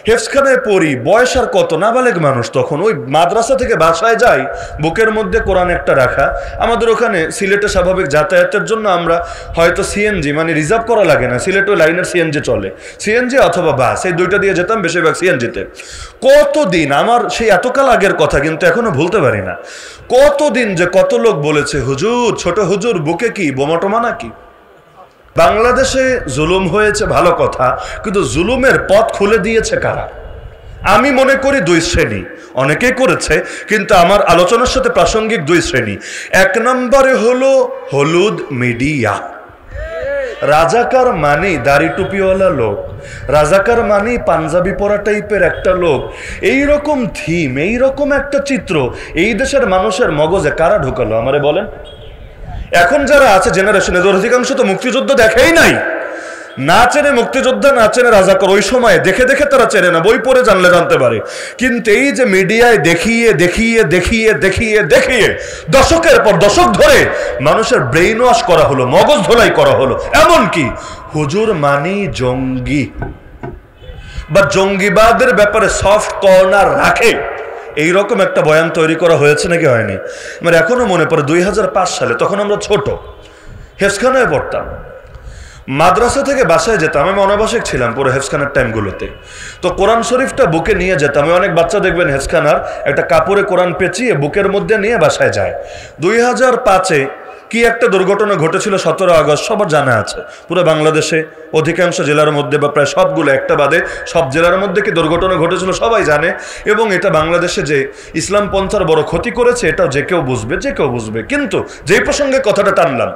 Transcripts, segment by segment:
হেফজখানায় পড়ি, বয়স আর কত, নাবালেগ মানুষ তখন। ওই মাদ্রাসা থেকে বাসায় যাই, বুকের মধ্যে কোরআন একটা রাখা। আমাদের ওখানে সিলেটে স্বাভাবিক যাতায়াতের জন্য আমরা হয়তো সিএনজি, মানে রিজার্ভ করা লাগে না, সিলেট ওই লাইনের সিএনজি চলে, সিএনজি অথবা বাস, এই দুইটা দিয়ে যেতাম বেশিরভাগ সিএনজিতে। কতদিন, আমার সেই এতকাল আগের কথা কিন্তু এখনো ভুলতে পারি না, কতদিন যে কত লোক বলেছে, হুজুর, ছোট হুজুর, বুকে কি বোমা টোমা নাকি? বাংলাদেশে জুলুম হয়েছে ভালো কথা, কিন্তু জুলুমের পথ খুলে দিয়েছে কারা? আমি মনে করি দুই শ্রেণী, অনেকেই করেছে, কিন্তু আমার আলোচনার সাথে প্রাসঙ্গিক দুই শ্রেণী। এক নম্বরে হলো হলুদ মিডিয়া। রাজাকার মানে দাড়ি টুপিওয়ালা লোক, রাজাকার মানে পাঞ্জাবি পরা টাইপের একটা লোক, এইরকম থিম, এইরকম একটা চিত্র এই দেশের মানুষের মগজে কারা ঢুকালো আমারে বলেন? এখন যারা আছে জেনারেশনে, অধিকাংশ তো মুক্তিযুদ্ধ দেখেই নাই, না চেনে মুক্তিযোদ্ধা, না চেনে রাজাকার। ওই সময় দেখে দেখে তারা চেনে না, বই পড়ে জানলে জানতে পারে। কিন্তু এই যে মিডিয়ায় দেখিয়ে দেখিয়ে দেখিয়ে দেখিয়ে দেখিয়ে দশকের পর দশক ধরে মানুষের ব্রেইন ওয়াশ করা হলো, মগজ ধোলাই করা হলো। এমনকি হুজুর মানি জঙ্গি বা জঙ্গিবাদের ব্যাপারে সফট কর্নার রাখে, এইরকম একটা বয়ান তৈরি করা হয়েছে নাকি হয়নি? আমার এখনো মনে পড়ে 2005 সালে, তখন আমরা ছোট, হেফজখানায় পড়তাম, মাদ্রাসা থেকে বাসায় যেতাম, আমি অনাবাসিক ছিলাম পুরো হেফজখানার টাইমগুলোতে। তো কোরআন শরীফটা বুকে নিয়ে যেতাম। অনেক বাচ্চা দেখবেন হেফজখানার একটা কাপড়ে কোরআন পেঁচিয়ে বুকের মধ্যে নিয়ে বাসায় যায়। 2005-এ কি একটা দুর্ঘটনা ঘটেছিল, 17 আগস্ট, সবার জানা আছে। পুরো বাংলাদেশে অধিকাংশ জেলার মধ্যে বা প্রায় সবগুলো, একটা বাদে সব জেলার মধ্যে কি দুর্ঘটনা ঘটেছিল সবাই জানে। এবং এটা বাংলাদেশে যে ইসলাম পন্থার বড় ক্ষতি করেছে, এটাও যে কেউ বুঝবে, যে কেউ বুঝবে। কিন্তু যেই প্রসঙ্গে কথাটা টানলাম,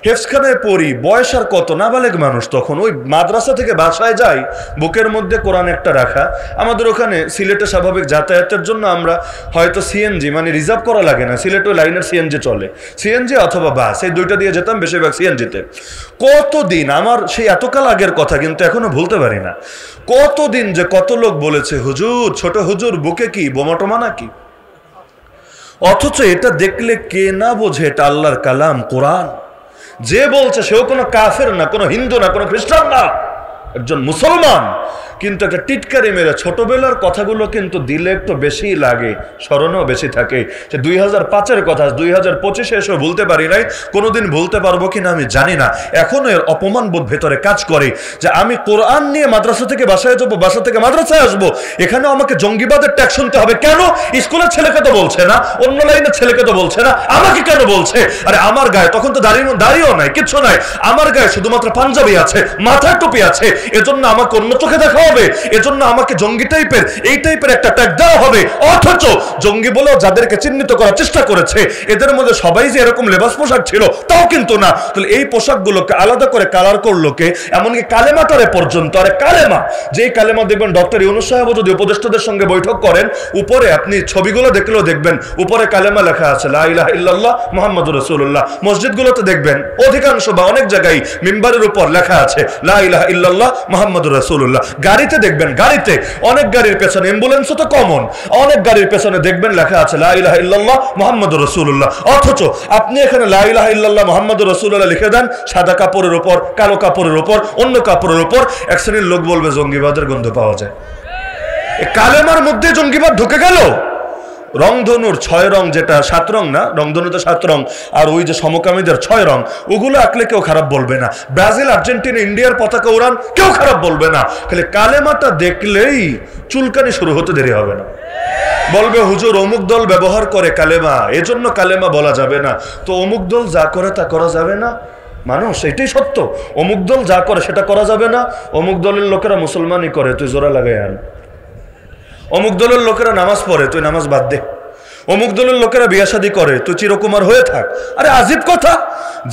হেফজখানায় পড়ি, বয়স আর কত, নাবালেগ মানুষ তখন। ওই মাদ্রাসা থেকে বাসায় যাই, বুকের মধ্যে কোরআন একটা রাখা। আমাদের ওখানে সিলেটে স্বাভাবিক যাতায়াতের জন্য আমরা হয়তো সিএনজি, মানে রিজার্ভ করা লাগে না, সিলেট ওই লাইনের সিএনজি চলে, সিএনজি অথবা বাস, এই দুইটা দিয়ে যেতাম বেশিরভাগ সিএনজিতে। কতদিন, আমার সেই এতকাল আগের কথা কিন্তু এখনো ভুলতে পারি না, কতদিন যে কত লোক বলেছে, হুজুর, ছোট হুজুর, বুকে কি বোমা টোমা নাকি? অথচ এটা দেখলে কে না বোঝে এটা আল্লাহর কালাম, কোরআন। যে বলছে সেও কোনো কাফের না, কোনো হিন্দু না, কোনো খ্রিস্টান না, একজন মুসলমান। কিন্তু একটা টিটকারি মেরে ছোটবেলার কথাগুলো কিন্তু দিলে একটু বেশি লাগে, স্মরণেও বেশি থাকে। সে 2005-এর কথা 2025-এ এসে ভুলতে পারি নাই, কোনোদিন ভুলতে পারবো কিনা আমি জানি না। এখনো এর অপমান বোধ ভেতরে কাজ করে যে আমি কোরআন নিয়ে মাদ্রাসা থেকে বাসায় যাবো, বাসা থেকে মাদ্রাসায় আসবো, এখানেও আমাকে জঙ্গিবাদের ট্যাগ শুনতে হবে কেন? স্কুলের ছেলেকে তো বলছে না, অন্য লাইনের ছেলেকে তো বলছে না, আমাকে কেন বলছে? আরে আমার গায়ে তখন তো দাড়িও নাই, কিচ্ছু নাই, আমার গায়ে শুধুমাত্র পাঞ্জাবি আছে, মাথায় টুপি আছে, এজন্য আমাকে অন্য চোখে দেখা হবে, এজন্য আমাকে জঙ্গি টাইপের, এই টাইপের একটা ট্যাগ দেওয়া হবে। অথচ জঙ্গি বলেও যাদেরকে চিহ্নিত করার চেষ্টা করেছে, এদের মধ্যে সবাই যে এরকম লেবাস পোশাক ছিল তাও কিন্তু না। তাহলে এই পোশাকগুলোকে আলাদা করে কালার করলো কে? এমনকি কালেমাটারে পর্যন্ত। আরে কালেমা, যেই কালেমা দেখবেন ডক্টর ইউনূস সাহেব যদি উপদেষ্টাদের সঙ্গে বৈঠক করেন, উপরে আপনি ছবিগুলো দেখলেও দেখবেন উপরে কালেমা লেখা আছে, লা ইলাহা ইল্লাল্লাহ মুহাম্মাদুর রাসূলুল্লাহ। মসজিদগুলোতে দেখবেন অধিকাংশ বা অনেক জায়গায় মিম্বারের উপর লেখা আছে লা ইলাহা ইল্লাল্লাহ মুহাম্মাদুর রাসূলুল্লাহ। গাড়িতে দেখবেন, গাড়িতে অনেক গাড়ির পেছনে, অ্যাম্বুলেন্সও তো কমন, অনেক গাড়ির পেছনে দেখবেন লেখা আছে লা ইলাহা ইল্লাল্লাহ মুহাম্মাদুর রাসূলুল্লাহ। অথচ আপনি এখানে লা ইলাহা ইল্লাল্লাহ মুহাম্মাদুর রাসূলুল্লাহ লিখে দেন সাদা কাপড়ের উপর, কালো কাপড়ের উপর, অন্য কাপড়ের উপর, এক শ্রেণীর লোক বলবে জঙ্গিবাদের গন্ধ পাওয়া যায়। এই কালেমার মধ্যে জঙ্গিবাদ ঢুকে গেল। রংধনুর 6 রং, যেটা 7 রং না, রংধনুতে 7 রং, আর ওই যে সমকামীদের 6 রং, ওগুলো আঁকলে কেউ খারাপ বলবে না। ব্রাজিল, আর্জেন্টিনা, ইন্ডিয়ার পতাকা উড়ান, কেউ খারাপ বলবে না। খালি কালেমাটা দেখলেই চুলকানি শুরু হতে দেরি হবে না। বলবে হুজুর অমুক দল ব্যবহার করে কালেমা, এজন্য কালেমা বলা যাবে না। তো অমুক দল যা করে তা করা যাবে না? মানুষ, এটাই সত্য। অমুক দল যা করে সেটা করা যাবে না। অমুক দলের লোকেরা মুসলমানই করে, তুই জোড়া লাগাই আন। অমুক দলের লোকেরা নামাজ পড়ে, তুই নামাজ বাদ দে। অমুক দলের লোকেরা বিয়া শাদী করে, তুই চিরকুমার হয়ে থাক। আরে আজীব কথা,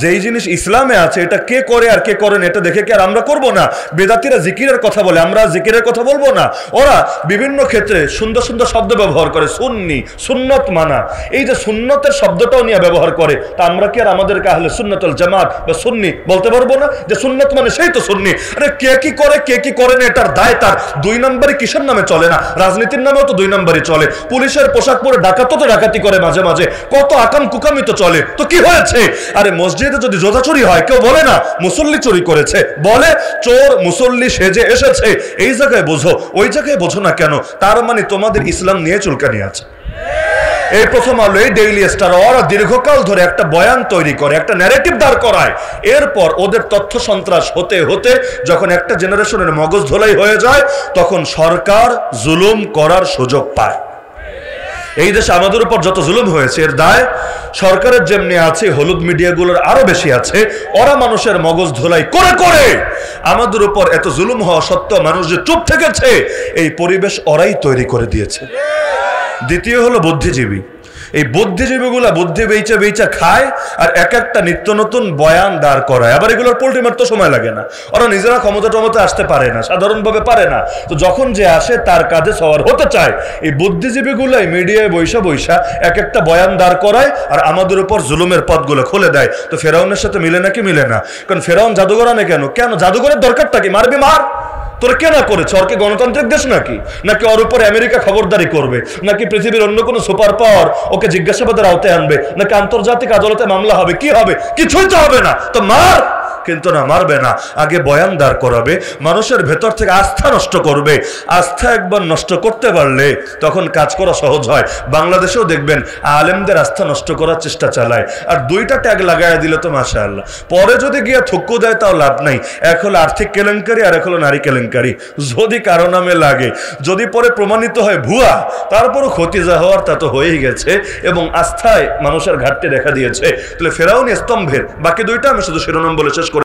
যেই জিনিস ইসলামে আছে এটা কে করে আর কে করেন এটা দেখে কি আর আমরা করবো না? বেদাতিরা জিকিরের কথা বলে, আমরা জিকিরের কথা বলবো না? ওরা বিভিন্ন ক্ষেত্রে সুন্দর সুন্দর শব্দ ব্যবহার করে, সুন্নি, সুন্নত মানা, এই যে সুন্নতের শব্দটাও নিয়ে ব্যবহার করে। তা আমরা কি আর আমাদেরকে আহলে সুন্নাতুল জামাত বা সুন্নি বলতে পারবো না যে সুন্নত মানে সেই তো সুন্নি? আরে কে কি করে কে কি করে না এটার দায় তার। 2 নম্বরই কিসের নামে চলে না? রাজনীতির নামেও তো 2 নম্বরই চলে। পুলিশের পোশাক পরে ডাকাত তো তো ডাকাতি করে মাঝে মাঝে, কত আকাম কুকামি তো চলে, তো কি হয়েছে? আরে মসজিদে যদি জোতা চুরি হয় কেউ বলে না মুসল্লি চুরি করেছে, বলে চোর মুসল্লি সেজে এসেছে। এই জায়গায় বোঝো, ওই জায়গায় বোঝো না কেন? তার মানে তোমাদের ইসলাম নিয়ে চুলকানি আছে। এই প্রথম আলো, এই ডেইলি স্টার, ওরা দীর্ঘকাল ধরে একটা বয়ান তৈরি করে, একটা ন্যারেটিভ দাঁড় করায়। এরপর ওদের তথ্য সন্ত্রাস হতে হতে যখন একটা জেনারেশনের মগজ ধোলাই হয়ে যায়, তখন সরকার জুলুম করার সুযোগ পায়। এই দেশে আমাদের উপর যত জুলুম হয়েছে এর দায় সরকারের যেমনি আছে, হলুদ মিডিয়াগুলোর আরো বেশি আছে। ওরা মানুষের মগজ ধোলাই করে করে আমাদের উপর এত জুলুম হওয়া সত্ত্বেও মানুষ যে চুপ থেকেছে, এই পরিবেশ ওরাই তৈরি করে দিয়েছে। দ্বিতীয় হলো বুদ্ধিজীবী। এই বুদ্ধিজীবীগুলা বুদ্ধি বেচা বেচা খায় আর এক একটা নিত্য নতুন বয়ান দাঁড় করায়। আবার এগুলোর পোল্ট্রি মারতে সময় লাগে না, ওরা নিজেরা ক্ষমতা টমতা আসতে পারে না, সাধারণভাবে পারে না। তো যখন যে আসে তার কাজে সবার হতে চায়, এই বুদ্ধিজীবীগুলাই মিডিয়ায় বৈশা বৈশা এক একটা বয়ান দাঁড় করায় আর আমাদের উপর জুলুমের পথগুলো খুলে দেয়। তো ফেরাউনের সাথে মিলে নাকি? মিলে না। কারণ ফেরাউন জাদুঘর আনে কেন? কেন জাদুঘরের দরকারটা কি? মারবি মার, তোর কেনা করেছে? ওর কি গণতান্ত্রিক দেশ নাকি? নাকি ওর উপরে আমেরিকা খবরদারি করবে? নাকি পৃথিবীর অন্য কোনো সুপার পাওয়ার ওকে জিজ্ঞাসাবাদের আওতায় আনবে? নাকি আন্তর্জাতিক আদালতে মামলা হবে? কি হবে? কিছুই তো হবে না। তো মার, কিন্তু না, মারবে না, আগে বয়ান দাঁড় করাবে, মানুষের ভেতর থেকে আস্থা নষ্ট করবে। আস্থা একবার নষ্ট করতে পারলে তখন কাজ করা সহজ হয়। বাংলাদেশেও দেখবেন আলেমদের আস্থা নষ্ট করার চেষ্টা চালায়, আর দুইটা ট্যাগ লাগায় দিলে তো মাশাআল্লাহ, পরে যদি গিয়ে থুক্কু দেয় তাও লাভ নাই। এক হলো আর্থিক কেলেঙ্কারি আর এক হলো নারী কেলেঙ্কারি। যদি কারো নামে লাগে, যদি পরে প্রমাণিত হয় ভুয়া, তারপরও ক্ষতি যা হওয়ার তা তো হয়েই গেছে এবং আস্থায় মানুষের ঘাটতি দেখা দিয়েছে। তাহলে ফেরাউন স্তম্ভের বাকি দুইটা আমি শুধু শিরোনাম বলে শেষ